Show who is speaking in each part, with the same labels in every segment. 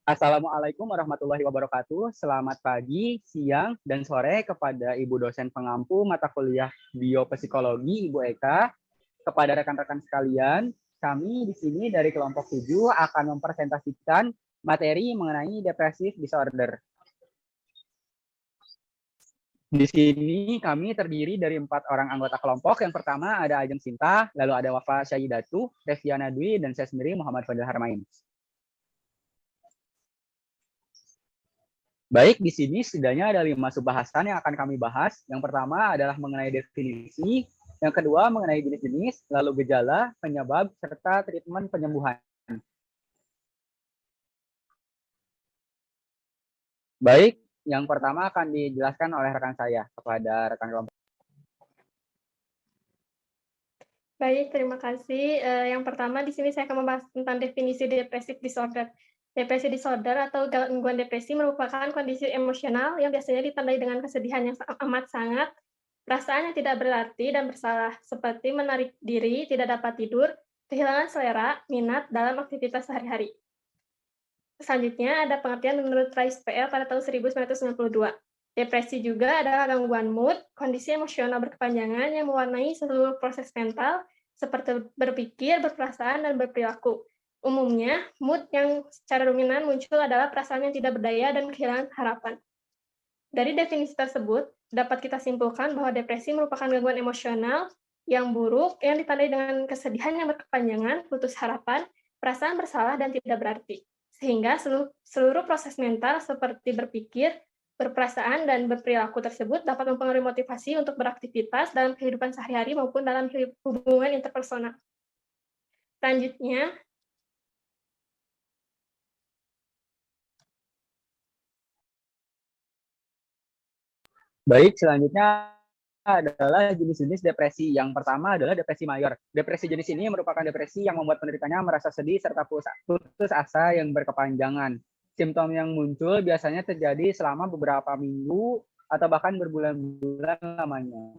Speaker 1: Assalamualaikum warahmatullahi wabarakatuh. Selamat pagi, siang, dan sore kepada Ibu dosen pengampu mata kuliah Biopsikologi, Ibu Eka, kepada rekan-rekan sekalian. Kami di sini dari kelompok 7 akan mempresentasikan materi mengenai depressive disorder. Di sini kami terdiri dari 4 orang anggota kelompok. Yang pertama ada Ajeng Sinta, lalu ada Wafa Syahidatu, Reviana Dwi, dan saya sendiri Muhammad Fadil Harmain. Baik, di sini setidaknya ada 5 subbahasan yang akan kami bahas. Yang pertama adalah mengenai definisi, yang kedua mengenai jenis-jenis, lalu gejala, penyebab, serta treatment penyembuhan. Baik, yang pertama akan dijelaskan oleh rekan saya kepada rekan kelompok.
Speaker 2: Baik, terima kasih. Yang pertama di sini saya akan membahas tentang definisi depressive disorder. Depresi disorder atau gangguan depresi merupakan kondisi emosional yang biasanya ditandai dengan kesedihan yang amat sangat, perasaan yang tidak berarti dan bersalah, seperti menarik diri, tidak dapat tidur, kehilangan selera, minat dalam aktivitas sehari-hari. Selanjutnya ada pengertian menurut Rice PR pada tahun 1992. Depresi juga adalah gangguan mood, kondisi emosional berkepanjangan yang mewarnai seluruh proses mental, seperti berpikir, berperasaan, dan berperilaku. Umumnya, mood yang secara dominan muncul adalah perasaan yang tidak berdaya dan kehilangan harapan. Dari definisi tersebut, dapat kita simpulkan bahwa depresi merupakan gangguan emosional yang buruk yang ditandai dengan kesedihan yang berkepanjangan, putus harapan, perasaan bersalah, dan tidak berarti. Sehingga seluruh proses mental seperti berpikir, berperasaan, dan berperilaku tersebut dapat mempengaruhi motivasi untuk beraktivitas dalam kehidupan sehari-hari maupun dalam hubungan interpersonal. Selanjutnya,
Speaker 1: Baik, selanjutnya adalah jenis-jenis depresi. Yang pertama adalah depresi mayor. Depresi jenis ini merupakan depresi yang membuat penderitanya merasa sedih serta putus asa yang berkepanjangan. Simptom yang muncul biasanya terjadi selama beberapa minggu atau bahkan berbulan-bulan lamanya.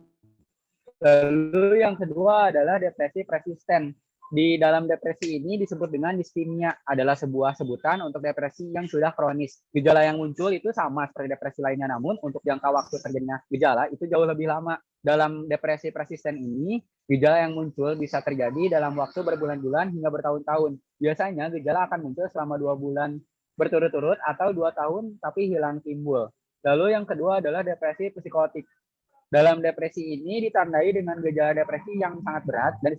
Speaker 1: Lalu yang kedua adalah depresi persisten. Di dalam depresi ini disebut dengan dispimia, adalah sebuah sebutan untuk depresi yang sudah kronis. Gejala yang muncul itu sama seperti depresi lainnya, namun untuk jangka waktu terjadinya gejala itu jauh lebih lama. Dalam depresi persisten ini, gejala yang muncul bisa terjadi dalam waktu berbulan-bulan hingga bertahun-tahun. Biasanya gejala akan muncul selama 2 bulan berturut-turut atau 2 tahun tapi hilang timbul. Lalu yang kedua adalah depresi psikotik. Dalam depresi ini ditandai dengan gejala depresi yang sangat berat dan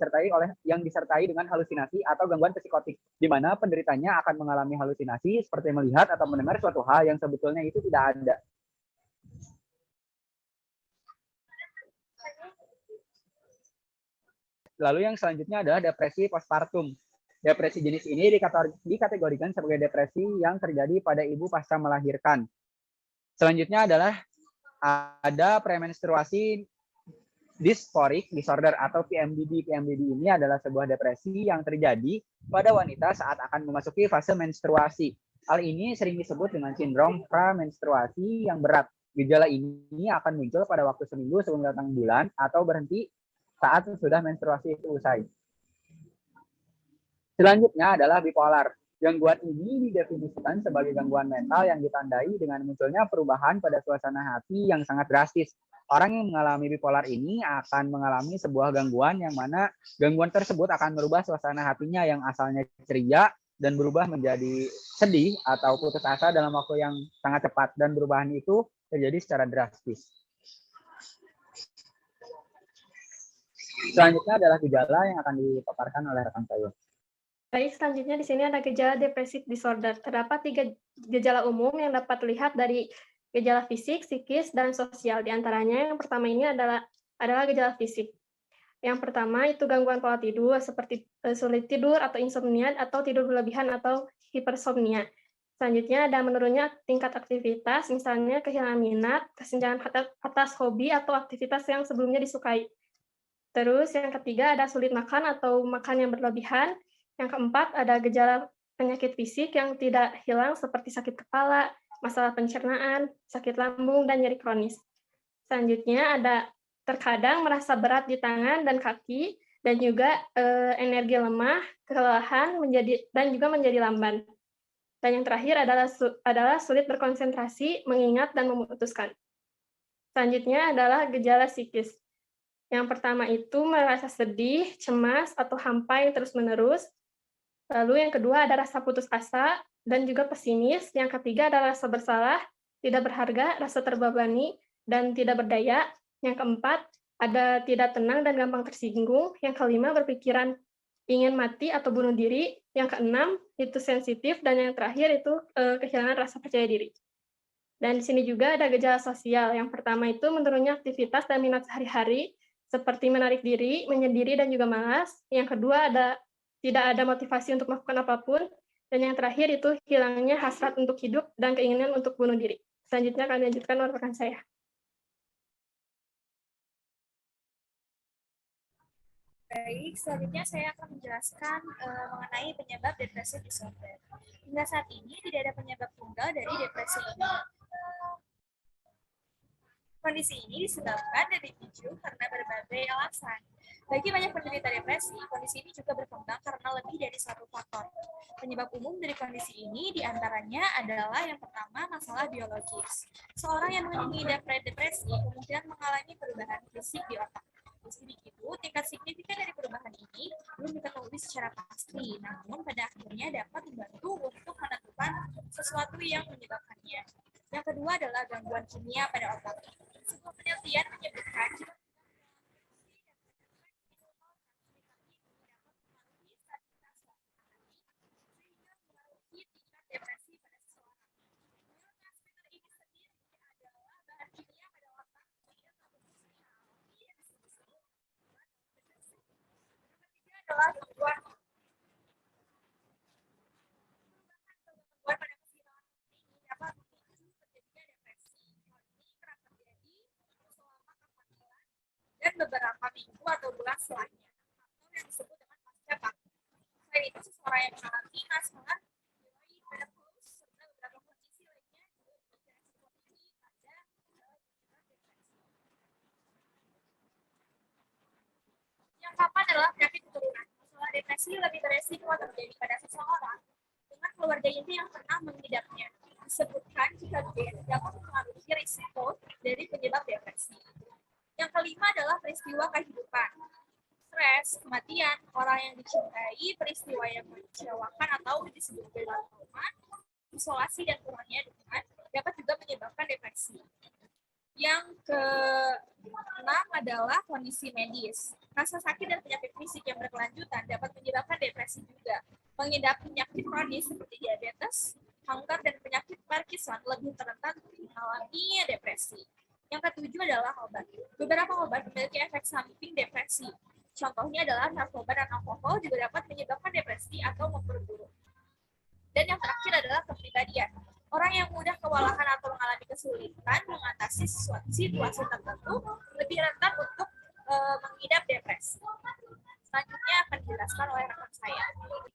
Speaker 1: disertai dengan halusinasi atau gangguan psikotik, di mana penderitanya akan mengalami halusinasi seperti melihat atau mendengar suatu hal yang sebetulnya itu tidak ada. Lalu yang selanjutnya adalah depresi postpartum. Depresi jenis ini dikategorikan sebagai depresi yang terjadi pada ibu pasca melahirkan. Selanjutnya adalah ada premenstruasi dysphoric disorder atau PMDD. PMDD ini adalah sebuah depresi yang terjadi pada wanita saat akan memasuki fase menstruasi. Hal ini sering disebut dengan sindrom pramenstruasi yang berat. Gejala ini akan muncul pada waktu seminggu sebelum datang bulan atau berhenti saat sudah menstruasi itu usai. Selanjutnya adalah bipolar. Gangguan ini didefinisikan sebagai gangguan mental yang ditandai dengan munculnya perubahan pada suasana hati yang sangat drastis. Orang yang mengalami bipolar ini akan mengalami sebuah gangguan yang mana gangguan tersebut akan merubah suasana hatinya yang asalnya ceria dan berubah menjadi sedih atau putus asa dalam waktu yang sangat cepat, dan perubahan itu terjadi secara drastis. Selanjutnya adalah gejala yang akan dipaparkan oleh rekan saya.
Speaker 2: baik, selanjutnya di sini ada gejala depressive disorder. Terdapat 3 gejala umum yang dapat terlihat dari gejala fisik, psikis, dan sosial. Di antaranya yang pertama ini adalah gejala fisik. Yang pertama itu gangguan pola tidur seperti sulit tidur atau insomnia atau tidur berlebihan atau hipersomnia. Selanjutnya ada menurunnya tingkat aktivitas, misalnya kehilangan minat, kesenjangan atas hobi atau aktivitas yang sebelumnya disukai. Terus yang ketiga ada sulit makan atau makan yang berlebihan. Yang keempat ada gejala penyakit fisik yang tidak hilang seperti sakit kepala, masalah pencernaan, sakit lambung, dan nyeri kronis. Selanjutnya ada terkadang merasa berat di tangan dan kaki, dan juga energi lemah, kelelahan, dan juga menjadi lamban. Dan yang terakhir adalah sulit berkonsentrasi, mengingat, dan memutuskan. Selanjutnya adalah gejala psikis. Yang pertama itu merasa sedih, cemas, atau hampa yang terus-menerus. Lalu yang kedua ada rasa putus asa dan juga pesimis. Yang ketiga adalah rasa bersalah, tidak berharga, rasa terbebani, dan tidak berdaya. Yang keempat ada tidak tenang dan gampang tersinggung. Yang kelima berpikiran ingin mati atau bunuh diri. Yang keenam itu sensitif, dan yang terakhir itu kehilangan rasa percaya diri. Dan di sini juga ada gejala sosial. Yang pertama itu menurunnya aktivitas dan minat sehari-hari, seperti menarik diri, menyendiri, dan juga malas. Yang kedua tidak ada motivasi untuk melakukan apapun. Dan yang terakhir itu hilangnya hasrat untuk hidup dan keinginan untuk bunuh diri. Selanjutnya akan dilanjutkan oleh rekan saya.
Speaker 3: Baik, selanjutnya saya akan menjelaskan mengenai penyebab depresi disorder. Hingga saat ini tidak ada penyebab tunggal dari depresi ini. Kondisi ini disebabkan dan dipicu karena berbagai alasan. Bagi banyak penderita depresi, kondisi ini juga berkembang karena lebih dari satu faktor. Penyebab umum dari kondisi ini diantaranya adalah yang pertama, masalah biologis. Seorang yang mengidap depresi kemungkinan mengalami perubahan fisik di otak. Meski begitu, tingkat signifikan dari perubahan ini belum diketahui secara pasti, namun pada akhirnya dapat membantu untuk menentukan sesuatu yang menyebabkannya. Yang kedua adalah gangguan kimia pada otak. Sebuah penelitian menyebutkan depresi pada seseorang. Neurotransmitter ini sendiri adalah bahan kimia pada otak yang ketiga adalah gangguan pada keseimbangan ini dapat memicu terjadinya depresi. Hal ini kerap terjadi selama kapan bulan dan beberapa minggu atau bulan setelahnya, atau yang disebut dengan pasca vaksin. Selain itu, seseorang yang mengalami masalah menopause serta beberapa kondisi lainnya juga berpotensi pada depresi. Yang keempat adalah penyakit keturunan. Masalah depresi lebih beresiko terjadi pada seseorang dengan keluarga inti yang pernah mengidapnya. Disebutkan jika gen dapat mempengaruhi risiko dari penyebab depresi. Yang kelima adalah peristiwa kehidupan. Stres, kematian, orang yang dicintai, peristiwa yang mengecewakan atau disebut dengan trauma, isolasi dan kurangnya dukungan dapat juga menyebabkan depresi. Yang keenam adalah kondisi medis. Rasa sakit dan penyakit fisik yang berkelanjutan dapat menyebabkan depresi juga. Mengidap penyakit kronis seperti diabetes, kanker, dan penyakit Parkinson lebih rentan mengalami depresi. Yang ketujuh adalah obat. Beberapa obat memiliki efek samping depresi. Contohnya adalah narkoba dan alkohol juga dapat menyebabkan depresi atau memperburuk. Dan yang terakhir adalah kepribadian. Orang yang mudah kewalahan atau mengalami kesulitan mengatasi situasi tertentu lebih rentan untuk mengidap depresi. Selanjutnya akan dijelaskan oleh rekan saya.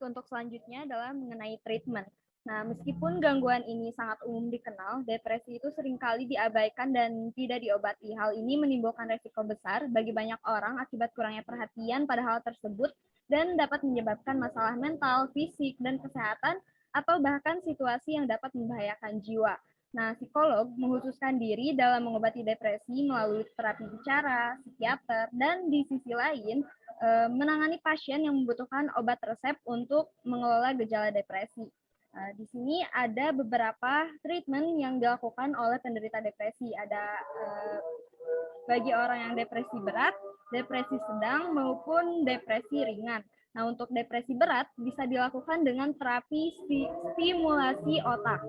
Speaker 4: Untuk selanjutnya adalah mengenai treatment. Nah, meskipun gangguan ini sangat umum dikenal, depresi itu seringkali diabaikan dan tidak diobati. Hal ini menimbulkan resiko besar bagi banyak orang akibat kurangnya perhatian pada hal tersebut dan dapat menyebabkan masalah mental, fisik, dan kesehatan atau bahkan situasi yang dapat membahayakan jiwa. Nah, psikolog menghususkan diri dalam mengobati depresi melalui terapi bicara, psikiater, dan di sisi lain menangani pasien yang membutuhkan obat resep untuk mengelola gejala depresi. Di sini ada beberapa treatment yang dilakukan oleh penderita depresi. Ada bagi orang yang depresi berat, depresi sedang, maupun depresi ringan. Nah, untuk depresi berat bisa dilakukan dengan terapi stimulasi otak.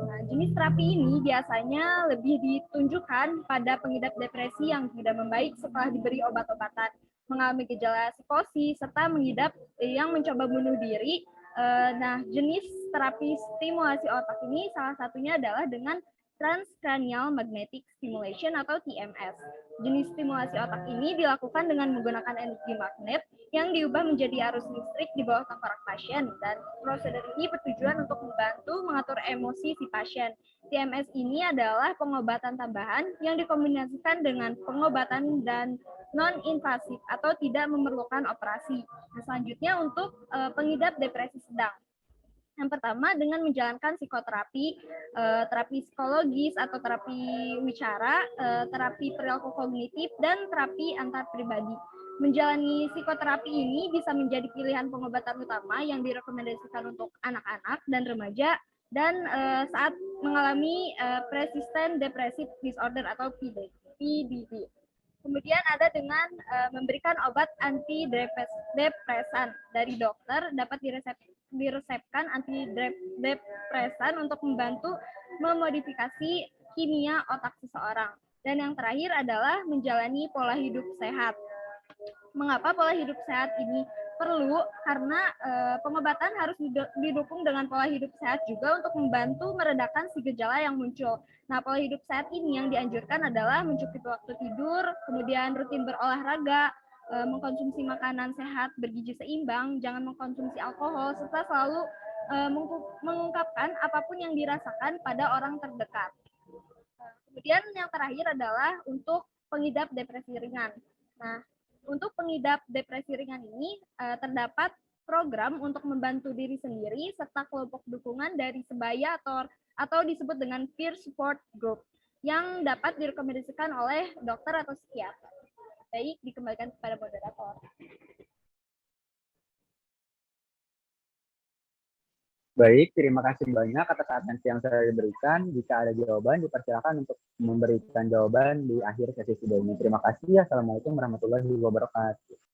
Speaker 4: Nah, jenis terapi ini biasanya lebih ditunjukkan pada pengidap depresi yang tidak membaik setelah diberi obat-obatan, mengalami gejala psikosis, serta mengidap yang mencoba bunuh diri. Nah, jenis terapi stimulasi otak ini salah satunya adalah dengan transcranial magnetic stimulation atau TMS. Jenis stimulasi otak ini dilakukan dengan menggunakan energi magnet yang diubah menjadi arus listrik di bawah tengkorak pasien, dan prosedur ini bertujuan untuk membantu mengatur emosi si pasien. TMS ini adalah pengobatan tambahan yang dikombinasikan dengan pengobatan dan non-invasif atau tidak memerlukan operasi. Nah, selanjutnya untuk pengidap depresi sedang. Yang pertama dengan menjalankan psikoterapi, terapi psikologis atau terapi wicara, terapi perilaku kognitif, dan terapi antar pribadi. Menjalani psikoterapi ini bisa menjadi pilihan pengobatan utama yang direkomendasikan untuk anak-anak dan remaja dan saat mengalami persistent depressive disorder atau PDD. Kemudian ada dengan memberikan obat antidepresan dari dokter, dapat diresepkan antidepresan untuk membantu memodifikasi kimia otak seseorang. Dan yang terakhir adalah menjalani pola hidup sehat. Mengapa pola hidup sehat ini perlu? Karena pengobatan harus didukung dengan pola hidup sehat juga untuk membantu meredakan si gejala yang muncul. Nah, pola hidup sehat ini yang dianjurkan adalah mencukupi waktu tidur, kemudian rutin berolahraga, mengkonsumsi makanan sehat bergizi seimbang, jangan mengkonsumsi alkohol, serta selalu mengungkapkan apapun yang dirasakan pada orang terdekat. Kemudian yang terakhir adalah untuk pengidap depresi ringan. Nah, untuk pengidap depresi ringan ini terdapat program untuk membantu diri sendiri serta kelompok dukungan dari sebaya atau disebut dengan peer support group yang dapat direkomendasikan oleh dokter atau psikiater. Baik, dikembalikan kepada moderator.
Speaker 1: Baik, terima kasih banyak atas atensi yang saya berikan. Jika ada jawaban, dipersilakan untuk memberikan jawaban di akhir sesi video ini. Terima kasih. Assalamualaikum warahmatullahi wabarakatuh.